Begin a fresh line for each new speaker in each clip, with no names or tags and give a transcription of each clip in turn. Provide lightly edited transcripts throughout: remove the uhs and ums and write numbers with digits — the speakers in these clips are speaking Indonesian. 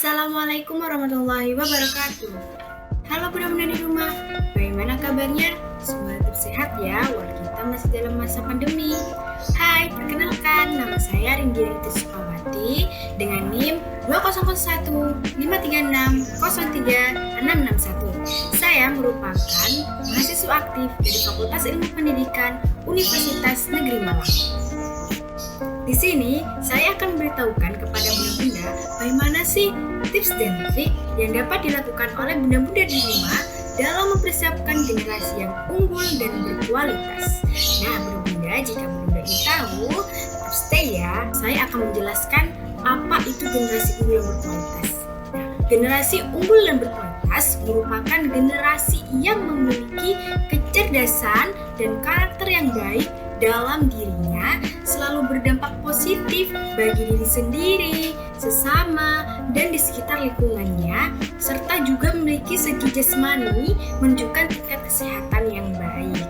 Assalamualaikum warahmatullahi wabarakatuh. Halo bunda-bunda di rumah, bagaimana kabarnya? Semoga tetap sehat ya, walau kita masih dalam masa pandemi. Hai, perkenalkan, nama saya Rindy Sukawati dengan NIM 200153603661. Saya merupakan mahasiswa aktif dari Fakultas Ilmu Pendidikan Universitas Negeri Malang. Di sini, saya akan memberitahukan kepada bunda-bunda bagaimana sih tips dan trik yang dapat dilakukan oleh bunda-bunda di rumah dalam mempersiapkan generasi yang unggul dan berkualitas. Nah, bunda-bunda, jika bunda ingin tahu, tetap stay ya. Saya akan menjelaskan apa itu generasi unggul yang berkualitas. Nah, generasi unggul dan berkualitas merupakan generasi yang memiliki kecerdasan dan karakter yang baik dalam dirinya, selalu berdampak positif bagi diri sendiri, sesama, dan di sekitar lingkungannya, serta juga memiliki segi jasmani menunjukkan tingkat kesehatan yang baik.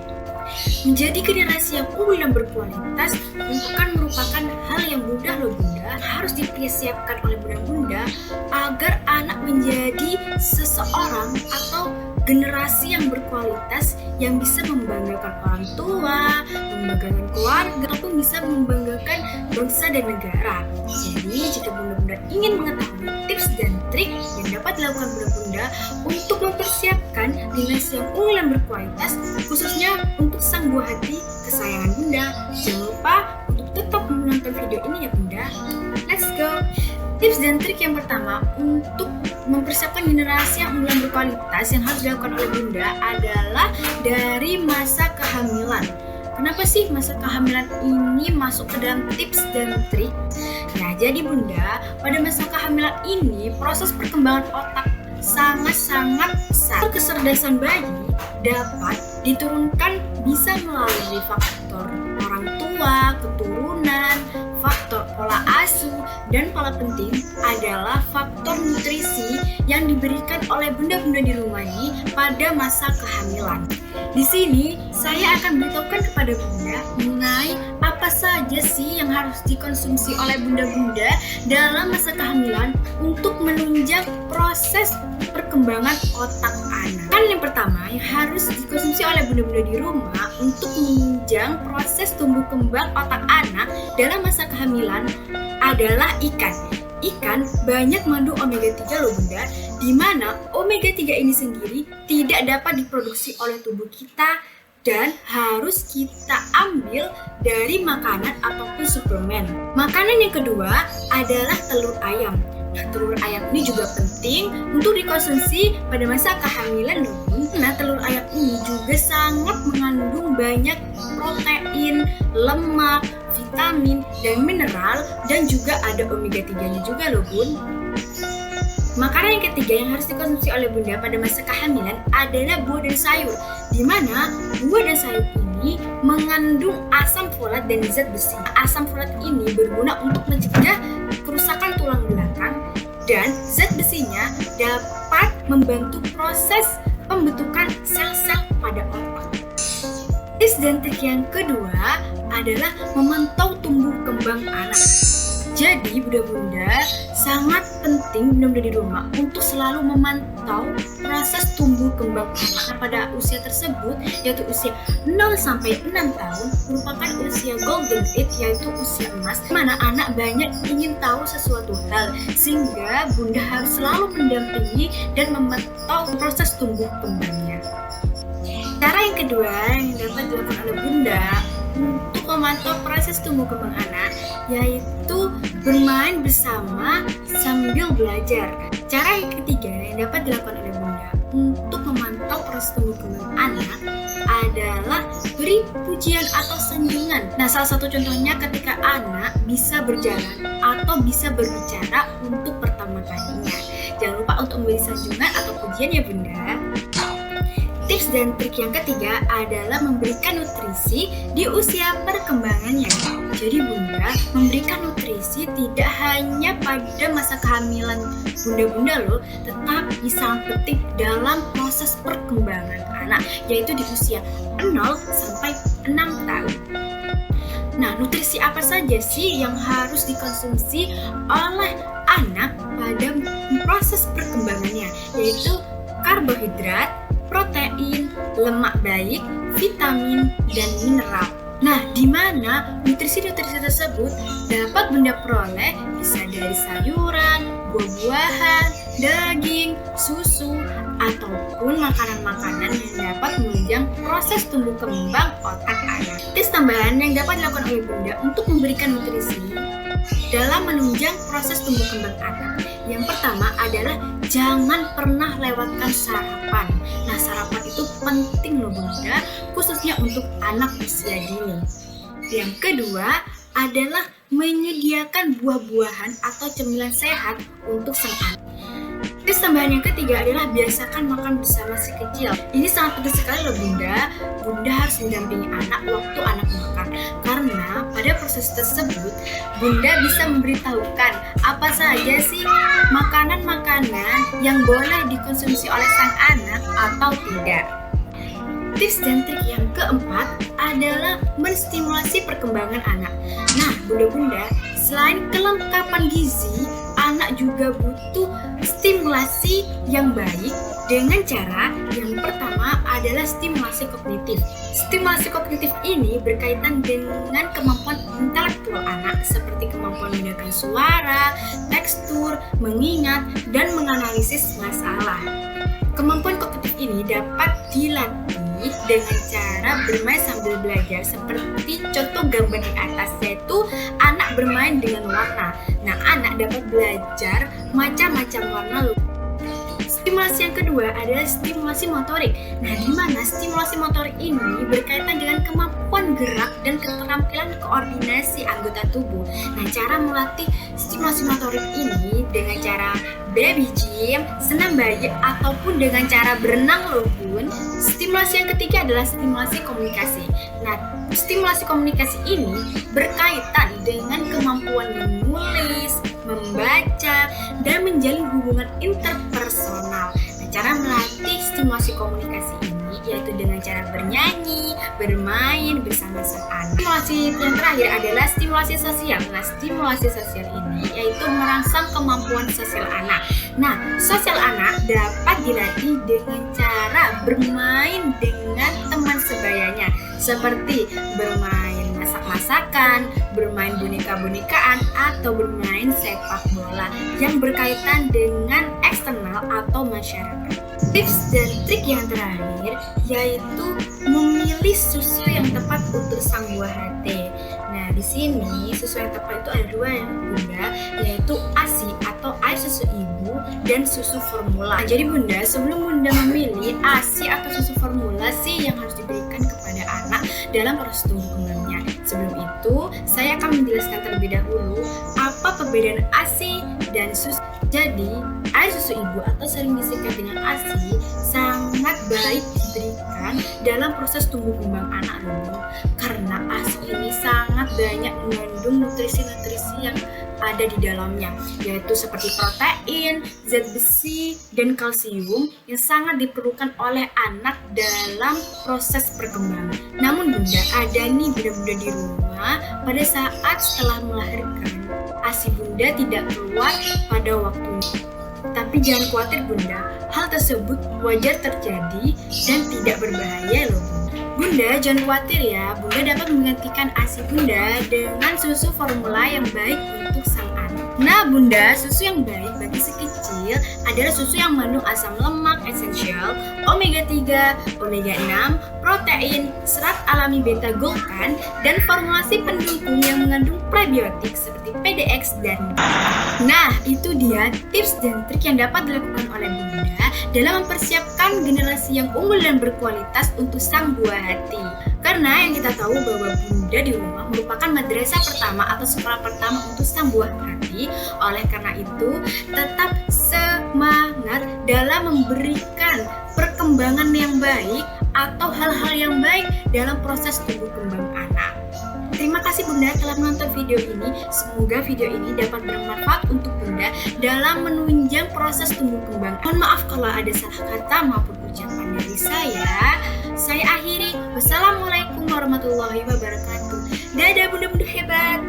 Menjadi generasi yang unggul dan berkualitas bukan merupakan hal yang mudah loh bunda, harus dipersiapkan oleh bunda-bunda agar anak menjadi seseorang atau generasi yang berkualitas yang bisa membanggakan orang tua, membanggakan keluarga, ataupun bisa membanggakan bangsa dan negara. Jadi, jika bunda-bunda ingin mengetahui tips dan trik yang dapat dilakukan bunda-bunda untuk mempersiapkan generasi yang unggul dan berkualitas, khususnya untuk sang buah hati kesayangan bunda, jangan lupa untuk tetap menonton video ini ya bunda. Let's go! Tips dan trik yang pertama untuk mempersiapkan generasi yang unggul dan berkualitas yang harus dilakukan oleh bunda adalah dari masa kehamilan. Kenapa sih masa kehamilan ini masuk ke dalam tips dan trik? Nah, jadi bunda, pada masa kehamilan ini proses perkembangan otak sangat-sangat besar. Kecerdasan bayi dapat diturunkan bisa melalui faktor orang tua, keturunan, faktor pola asuh, dan paling penting adalah faktor nutrisi yang diberikan oleh bunda-bunda di rumah ini pada masa kehamilan. Di sini saya akan beritahukan kepada bunda mengenai apa saja sih yang harus dikonsumsi oleh bunda-bunda dalam masa kehamilan untuk menunjang proses perkembangan otak anak. Kan yang pertama yang harus dikonsumsi oleh bunda-bunda di rumah untuk menunjang proses tumbuh kembang otak anak dalam masa kehamilan adalah ikan. Ikan banyak mengandung omega 3 loh bunda, di mana omega 3 ini sendiri tidak dapat diproduksi oleh tubuh kita dan harus kita ambil dari makanan ataupun suplemen. Makanan yang kedua adalah telur ayam. Nah, telur ayam ini juga penting untuk dikonsumsi pada masa kehamilan loh. Nah, telur ayam ini juga sangat mengandung banyak protein, lemak, vitamin, dan mineral, dan juga ada omega 3-nya juga loh bun. Makanan yang ketiga yang harus dikonsumsi oleh bunda pada masa kehamilan adalah buah dan sayur, di mana buah dan sayur ini mengandung asam folat dan zat besi. Asam folat ini berguna untuk mencegah kerusakan tulang belakang, dan zat besinya dapat membantu proses pembentukan sel-sel pada otak. Tips dan trik yang kedua adalah memantau tumbuh kembang anak. Jadi bunda-bunda sangat penting bunda-bunda di rumah untuk selalu memantau proses tumbuh kembang anak pada usia tersebut, yaitu usia 0 sampai 6 tahun merupakan usia golden age, yaitu usia emas, mana anak banyak ingin tahu sesuatu hal, sehingga bunda harus selalu mendampingi dan memantau proses tumbuh kembangnya. Cara yang kedua yang dapat dilakukan oleh bunda untuk memantau proses tumbuh kembang anak yaitu bermain bersama sambil belajar. Cara yang ketiga yang dapat dilakukan oleh bunda untuk memantau proses tumbuh kembang anak adalah beri pujian atau sanjungan. Nah, salah satu contohnya ketika anak bisa berjalan atau bisa berbicara untuk pertama kalinya. Jangan lupa untuk memberi sanjungan atau pujian ya bunda. Tips dan trik yang ketiga adalah memberikan nutrisi di usia perkembangannya. Jadi bunda, memberikan nutrisi tidak hanya pada masa kehamilan bunda-bunda loh, tetapi sangat penting dalam proses perkembangan anak, yaitu di usia 0 sampai 6 tahun. Nah, nutrisi apa saja sih yang harus dikonsumsi oleh anak pada proses perkembangannya, yaitu karbohidrat, protein, lemak baik, vitamin, dan mineral. Nah, di mana nutrisi-nutrisi tersebut dapat Bunda peroleh bisa dari sayuran, buah-buahan, daging, susu, ataupun makanan-makanan yang dapat menunjang proses tumbuh kembang otak anak. Tips tambahan yang dapat dilakukan oleh Bunda untuk memberikan nutrisi dalam menunjang proses tumbuh kembang anak. Yang pertama adalah jangan pernah lewatkan sarapan. Nah, sarapan itu penting loh Bunda, khususnya untuk anak usia dini. Yang kedua adalah menyediakan buah-buahan atau cemilan sehat untuk sang anak. Tips tambahan yang ketiga adalah biasakan makan bersama si kecil. Ini sangat penting sekali loh Bunda. Bunda harus mendampingi anak waktu anak makan. Karena pada proses tersebut Bunda bisa memberitahukan apa saja sih makanan-makanan yang boleh dikonsumsi oleh sang anak atau tidak. Tips dan trik yang keempat adalah menstimulasi perkembangan anak. Nah, Bunda-bunda, selain kelengkapan gizi, anak juga butuh stimulasi yang baik dengan cara yang pertama adalah stimulasi kognitif. Stimulasi kognitif ini berkaitan dengan kemampuan intelektual anak seperti kemampuan mendengarkan suara, tekstur, mengingat, dan menganalisis masalah. Kemampuan kognitif ini dapat dilatih dengan cara bermain sambil belajar seperti contoh gambar di atas, yaitu anak bermain dengan warna. Nah, anak dapat belajar macam-macam warna. Stimulasi yang kedua adalah stimulasi motorik. Nah, di mana stimulasi motorik ini berkaitan dengan kemampuan gerak dan keterampilan koordinasi anggota tubuh. Nah, cara melatih stimulasi motorik ini dengan cara baby gym, senam bayi, ataupun dengan cara berenang loh Bun. Stimulasi yang ketiga adalah stimulasi komunikasi. Nah, stimulasi komunikasi ini berkaitan dengan kemampuan menulis, membaca, dan menjalin hubungan interpersonal. Nah, cara melatih stimulasi komunikasi ini yaitu dengan cara bernyanyi, bermain bersama sang anak. Stimulasi yang terakhir adalah stimulasi sosial. Nah, stimulasi sosial ini yaitu merangsang kemampuan sosial anak. Nah, sosial anak dapat dilatih dengan cara bermain dengan teman sebayanya, seperti bermain masak-masakan, bermain boneka-bonekaan, atau bermain sepak bola yang berkaitan dengan eksternal atau masyarakat. Tips dan trik yang terakhir yaitu memilih susu yang tepat untuk sang buah hati. Nah, di sini susu yang tepat itu ada dua ya Bunda, yaitu ASI atau air susu ibu dan susu formula. Nah, jadi Bunda, sebelum Bunda memilih ASI atau susu formula sih yang harus diberikan kepada anak dalam proses tumbuh kembangnya. Sebelum itu, saya akan menjelaskan terlebih dahulu apa perbedaan ASI dan susu. Jadi, air susu ibu atau sering disingkat dengan ASI sangat baik diberikan dalam proses tumbuh kembang anak dulu, karena ASI ini sangat banyak mengandung nutrisi-nutrisi yang ada di dalamnya, yaitu seperti protein, zat besi, dan kalsium yang sangat diperlukan oleh anak dalam proses perkembangan. Namun Bunda, ada nih bunda-bunda di rumah pada saat setelah melahirkan, ASI Bunda tidak keluar pada waktunya. Tapi jangan khawatir Bunda, hal tersebut wajar terjadi dan tidak berbahaya loh Bunda. Bunda jangan khawatir ya, Bunda dapat menggantikan ASI Bunda dengan susu formula yang baik untuk sang anak. Nah Bunda, susu yang baik bagi si kecil adalah susu yang mengandung asam lemak esensial, omega 3, omega 6, protein, serat alami beta-glukan, dan formulasi pendukung yang mengandung prebiotik seperti PDX dan Nah, itu dia tips dan trik yang dapat dilakukan oleh Bunda dalam mempersiapkan generasi yang unggul dan berkualitas untuk sang buah hati. Karena yang kita tahu bahwa Bunda di rumah merupakan madrasah pertama atau sekolah pertama untuk sang buah hati. Oleh karena itu, tetap semangat dalam memberikan perkembangan yang baik atau hal-hal yang baik dalam proses tumbuh kembang anak. Terima kasih Bunda telah menonton video ini. Semoga video ini dapat bermanfaat untuk Bunda dalam menunjang proses tumbuh kembang. Mohon maaf kalau ada salah kata maupun ucapan dari saya. Saya akhiri. Wassalamualaikum warahmatullahi wabarakatuh. Dadah Bunda-bunda hebat.